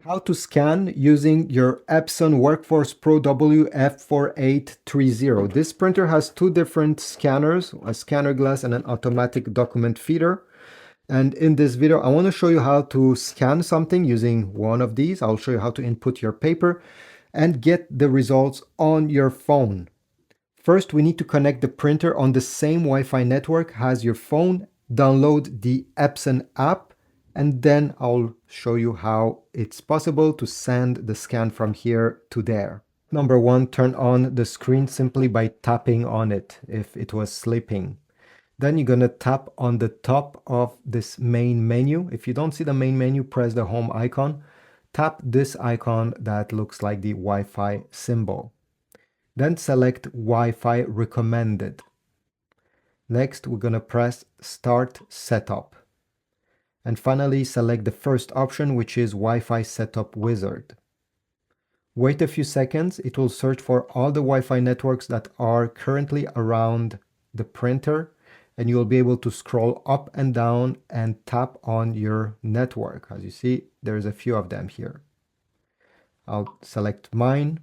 How to scan using your Epson WorkForce Pro WF-4830. This printer has two different scanners, a scanner glass and an automatic document feeder. And in this video, I want to show you how to scan something using one of these. I'll show you how to input your paper and get the results on your phone. First, we need to connect the printer on the same Wi-Fi network as your phone, download the Epson app, and then I'll show you how it's possible to send the scan from here to there. Number one, turn on the screen simply by tapping on it if it was sleeping. Then you're gonna tap on the top of this main menu. If you don't see the main menu, press the home icon. Tap this icon that looks like the Wi-Fi symbol. Then select Wi-Fi recommended. Next, we're gonna press Start Setup. And finally, select the first option, which is Wi-Fi Setup Wizard. Wait a few seconds. It will search for all the Wi-Fi networks that are currently around the printer, and you will be able to scroll up and down and tap on your network. As you see, there's a few of them here. I'll select mine.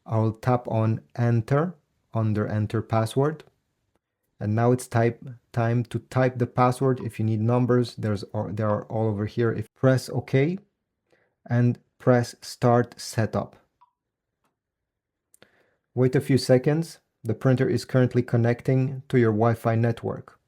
I'll tap on Enter under Enter Password. And now it's time to type the password. If you need numbers, there are all over here. Press OK and press Start Setup. Wait a few seconds. The printer is currently connecting to your Wi-Fi network.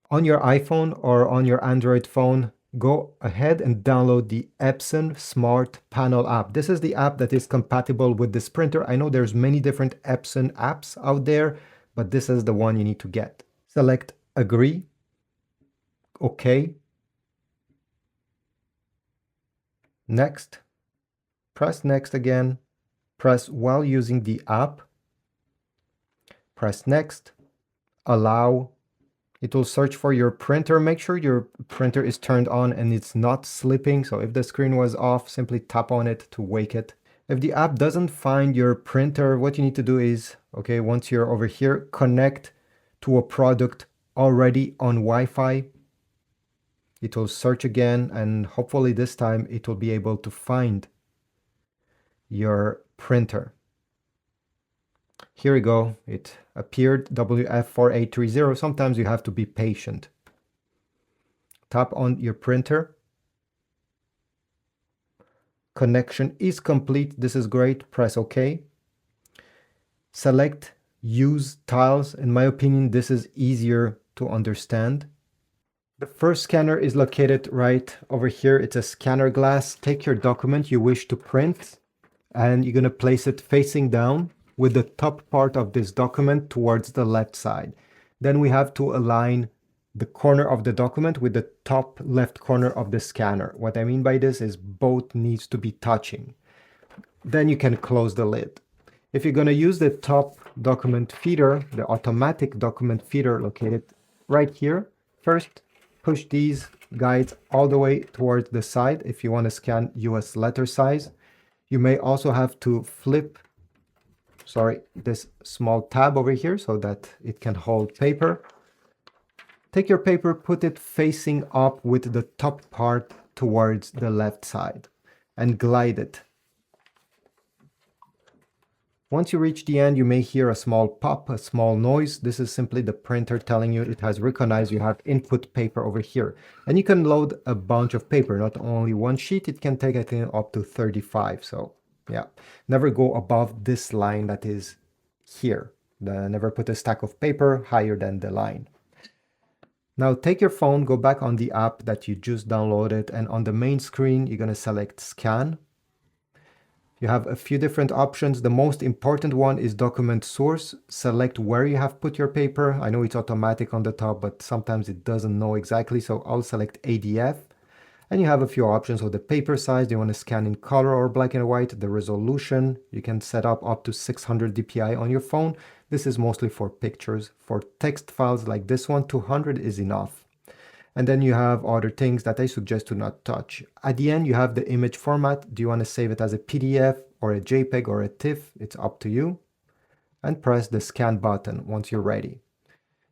On your iPhone or on your Android phone, go ahead and download the Epson Smart Panel app. This is the app that is compatible with this printer. I know there's many different Epson apps out there, but this is the one you need to get. Select Agree, OK, Next, press Next again, press while using the app, press Next, Allow. It will search for your printer. Make sure your printer is turned on and it's not sleeping. So if the screen was off, simply tap on it to wake it. If the app doesn't find your printer, what you need to do is, okay, once you're over here, connect to a product already on Wi-Fi. It will search again, and hopefully this time it will be able to find your printer. Here we go. It appeared, WF-4830. Sometimes you have to be patient. Tap on your printer. Connection is complete. This is great. Press OK. Select Use Tiles. In my opinion, this is easier to understand. The first scanner is located right over here. It's a scanner glass. Take your document you wish to print, and you're going to place it facing down with the top part of this document towards the left side. Then we have to align the corner of the document with the top left corner of the scanner. What I mean by this is both needs to be touching. Then you can close the lid. If you're going to use the top document feeder, the automatic document feeder located right here, first push these guides all the way towards the side if you want to scan US letter size. You may also have to flip this small tab over here so that it can hold paper. Take your paper, put it facing up with the top part towards the left side and glide it. Once you reach the end, you may hear a small pop, a small noise. This is simply the printer telling you it has recognized you have input paper over here. And you can load a bunch of paper, not only one sheet. It can take, I think, up to 35. So yeah, never go above this line that is here. Never put a stack of paper higher than the line. Now take your phone, go back on the app that you just downloaded, and on the main screen, you're going to select Scan. You have a few different options. The most important one is Document Source. Select where you have put your paper. I know it's automatic on the top, but sometimes it doesn't know exactly, so I'll select ADF. And you have a few options. So the paper size, do you want to scan in color or black and white? The resolution, you can set up to 600 dpi on your phone. This is mostly for pictures. For text files like this one, 200 is enough. And then you have other things that I suggest to not touch. At the end, you have the image format. Do you want to save it as a PDF or a JPEG or a TIFF? It's up to you. And press the scan button once you're ready.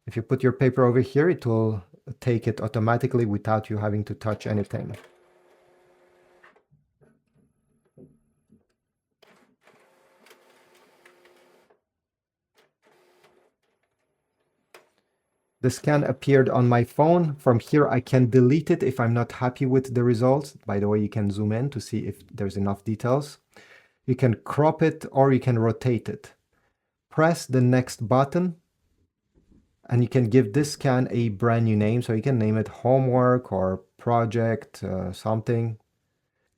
If you put your paper over here, it will take it automatically without you having to touch anything. The scan appeared on my phone. From here, I can delete it if I'm not happy with the results. By the way, you can zoom in to see if there's enough details. You can crop it or you can rotate it. Press the next button and you can give this scan a brand new name. So you can name it homework or project, something.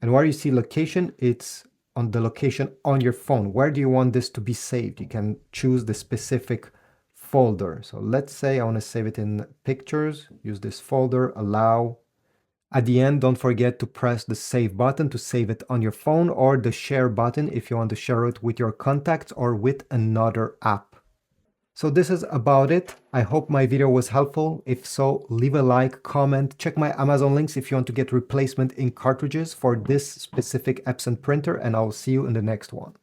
And where you see location, it's on the location on your phone. Where do you want this to be saved? You can choose the specific folder. So let's say I want to save it in pictures. Use this folder, allow. At the end, don't forget to press the save button to save it on your phone, or the share button if you want to share it with your contacts or with another app. So this is about it. I hope my video was helpful. If so, leave a like, comment, check my Amazon links if you want to get replacement ink cartridges for this specific Epson printer, and I'll see you in the next one.